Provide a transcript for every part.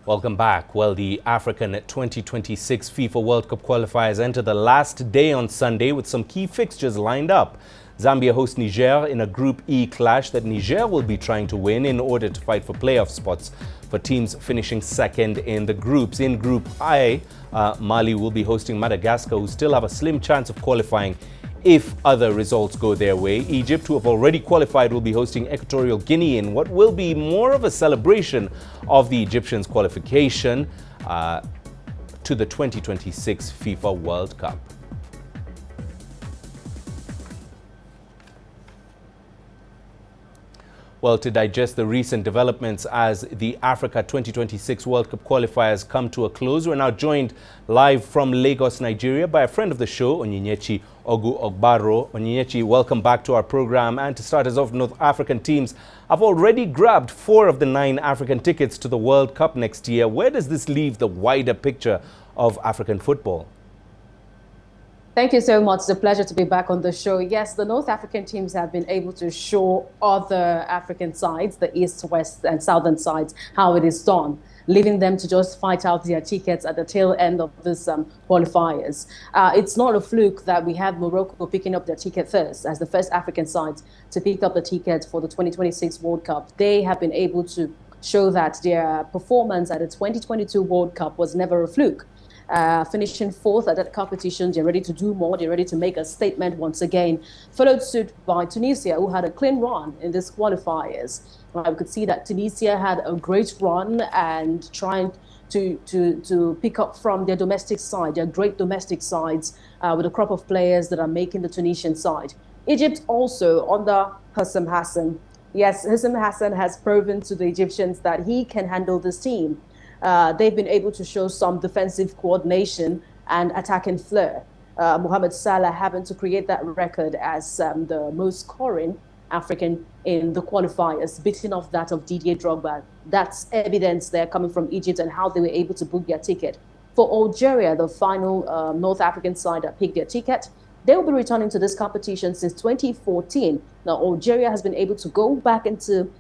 Welcome back. Well, the African 2026 FIFA World Cup qualifiers enter the last day on Sunday with some key fixtures lined up. Zambia hosts Niger in a Group E clash that Niger will be trying to win in order to fight for playoff spots for teams finishing second in the groups. In Group I, Mali will be hosting Madagascar, who still have a slim chance of qualifying if other results go their way. Egypt, who have already qualified, will be hosting Equatorial Guinea in what will be more of a celebration of the Egyptians' qualification to the 2026 FIFA World Cup. Well, to digest the recent developments as the Africa 2026 World Cup qualifiers come to a close, we're now joined live from Lagos, Nigeria by a friend of the show, Onyinyechi Ogu-Obaro. Onyinyechi, welcome back to our program. And to start us off, North African teams have already grabbed 4 of the 9 African tickets to the World Cup next year. Where does this leave the wider picture of African football? Thank you so much. It's a pleasure to be back on the show. Yes, the North African teams have been able to show other African sides, the East, West and Southern sides, how it is done, leaving them to just fight out their tickets at the tail end of this qualifiers. It's not a fluke that we have Morocco picking up their ticket first as the first African side to pick up the ticket for the 2026 World Cup. They have been able to show that their performance at the 2022 World Cup was never a fluke. Finishing 4th at that competition, they're ready to do more, they're ready to make a statement once again. Followed suit by Tunisia, who had a clean run in these qualifiers. We could see that Tunisia had a great run and trying to pick up from their domestic side, their great domestic sides, with a crop of players that are making the Tunisian side. Egypt also under Hissam Hassan. Yes, Hissam Hassan has proven to the Egyptians that he can handle this team. They've been able to show some defensive coordination and attacking flair. Mohamed Salah having to create that record as the most scoring African in the qualifiers, beating off that of Didier Drogba. That's evidence there coming from Egypt and how they were able to book their ticket. For Algeria, the final North African side that picked their ticket, they will be returning to this competition since 2014. Now, Algeria has been able to go back into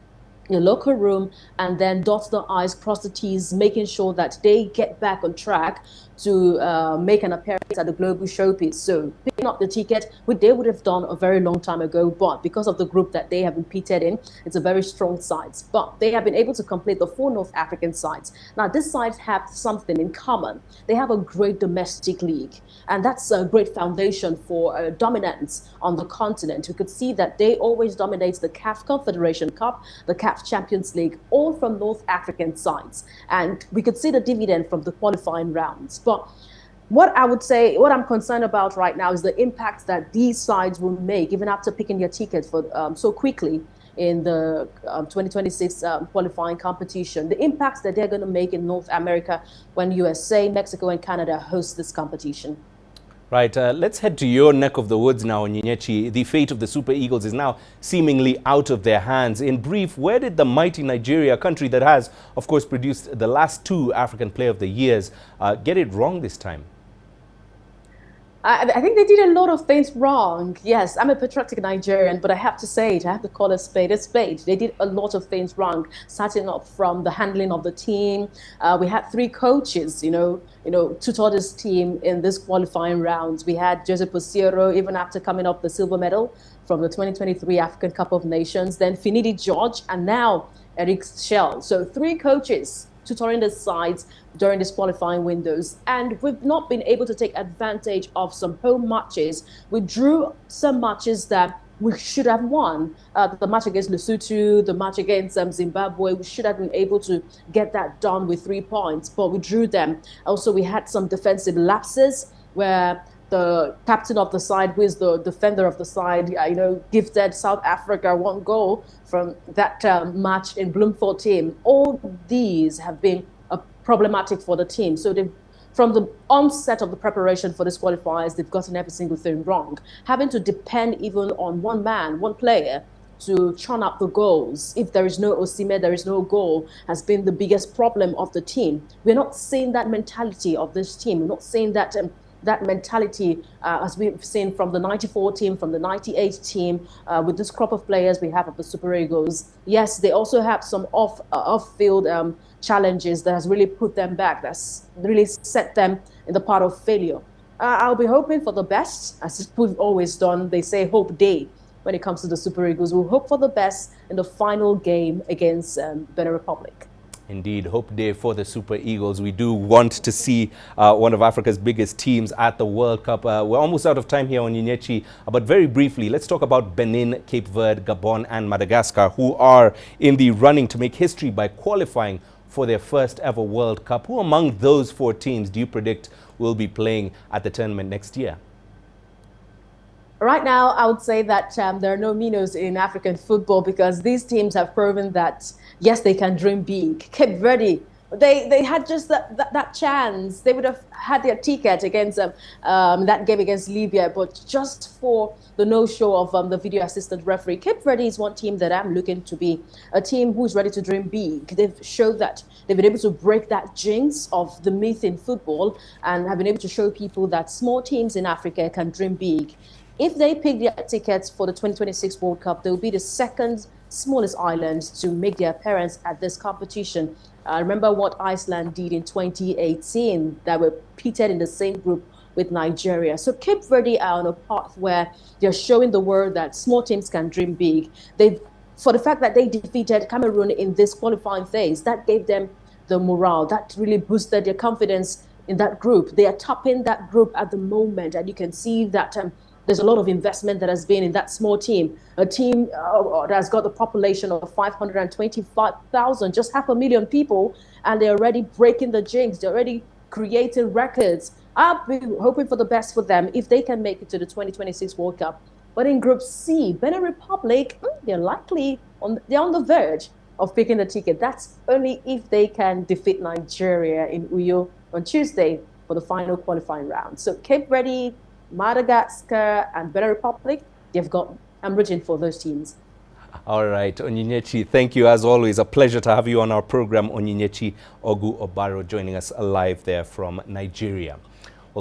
your local room and then dot the I's, cross the T's, making sure that they get back on track to make an appearance at the global showpiece. So picking up the ticket, which they would have done a very long time ago, but because of the group that they have been pitted in, it's a very strong side. But they have been able to complete the 4 North African sides. Now, these sides have something in common. They have a great domestic league, and that's a great foundation for dominance on the continent. We could see that they always dominate the CAF Confederation Cup, the CAF Champions League, all from North African sides. And we could see the dividend from the qualifying rounds. But what I would say, what I'm concerned about right now is the impact that these sides will make, even after picking their ticket for so quickly in the 2026 qualifying competition, the impacts that they're going to make in North America when USA, Mexico, and Canada host this competition. Right, let's head to your neck of the woods now, Onyinyechi. The fate of the Super Eagles is now seemingly out of their hands. In brief, where did the mighty Nigeria, a country that has, of course, produced the last 2 African Player of the Years, get it wrong this time? I think they did a lot of things wrong. Yes, I'm a patriotic Nigerian, but I have to say it. I have to call a spade a spade. They did a lot of things wrong, starting up from the handling of the team. We had 3 coaches, tutored this team in this qualifying rounds. We had Jose Posiero, even after coming up the silver medal from the 2023 African Cup of Nations, then Finidi George, and now Eric Schell. So 3 coaches tutoring the sides during these qualifying windows, and we've not been able to take advantage of some home matches. We drew some matches that we should have won. The match against Lesotho, the match against Zimbabwe, we should have been able to get that done with 3 points, but we drew them. Also, we had some defensive lapses where the captain of the side, who is the defender of the side, gifted South Africa 1 goal from that match in Bloemfontein. All these have been problematic for the team. So from the onset of the preparation for this qualifiers, they've gotten every single thing wrong. Having to depend even on one man, one player, to churn up the goals. If there is no Osimhen, there is no goal, has been the biggest problem of the team. We're not seeing that mentality of this team. We're not seeing that that mentality, as we've seen from the 94 team, from the 98 team, with this crop of players we have of the Super Eagles. Yes, they also have some off-field challenges that has really put them back, that's really set them in the path of failure. I'll be hoping for the best, as we've always done. They say hope day when it comes to the Super Eagles. We'll hope for the best in the final game against Benin Republic. Indeed, hope day for the Super Eagles. We do want to see one of Africa's biggest teams at the World Cup. We're almost out of time here on Onyinyechi, but very briefly, let's talk about Benin, Cape Verde, Gabon and Madagascar, who are in the running to make history by qualifying for their first ever World Cup. Who among those 4 teams do you predict will be playing at the tournament next year? Right now, I would say that there are no minnows in African football, because these teams have proven that, yes, they can dream big. Cape Verde, they had just that chance. They would have had their ticket against that game against Libya, but just for the no-show of the video assistant referee. Cape Verde is one team that I'm looking to be a team who's ready to dream big. They've showed that they've been able to break that jinx of the myth in football and have been able to show people that small teams in Africa can dream big. If they pick their tickets for the 2026 World Cup, they'll be the second smallest island to make their appearance at this competition. Remember what Iceland did in 2018, that were pitted in the same group with Nigeria. So Cape Verde are on a path where they're showing the world that small teams can dream big. For the fact that they defeated Cameroon in this qualifying phase, that gave them the morale, that really boosted their confidence in that group. They are topping that group at the moment, and you can see that there's a lot of investment that has been in that small team, a team that has got a population of 525,000, just 500,000 people, and they're already breaking the jinx. They're already creating records. I'll be hoping for the best for them if they can make it to the 2026 World Cup. But in Group C, Benin Republic, they're on the verge of picking the ticket. That's only if they can defeat Nigeria in Uyo on Tuesday for the final qualifying round. So Cape Verde, Madagascar and Benin Republic, I'm rooting for those teams. All right, Onyinyechi, thank you as always. A pleasure to have you on our program. Onyinyechi Ogu-Obaro joining us live there from Nigeria.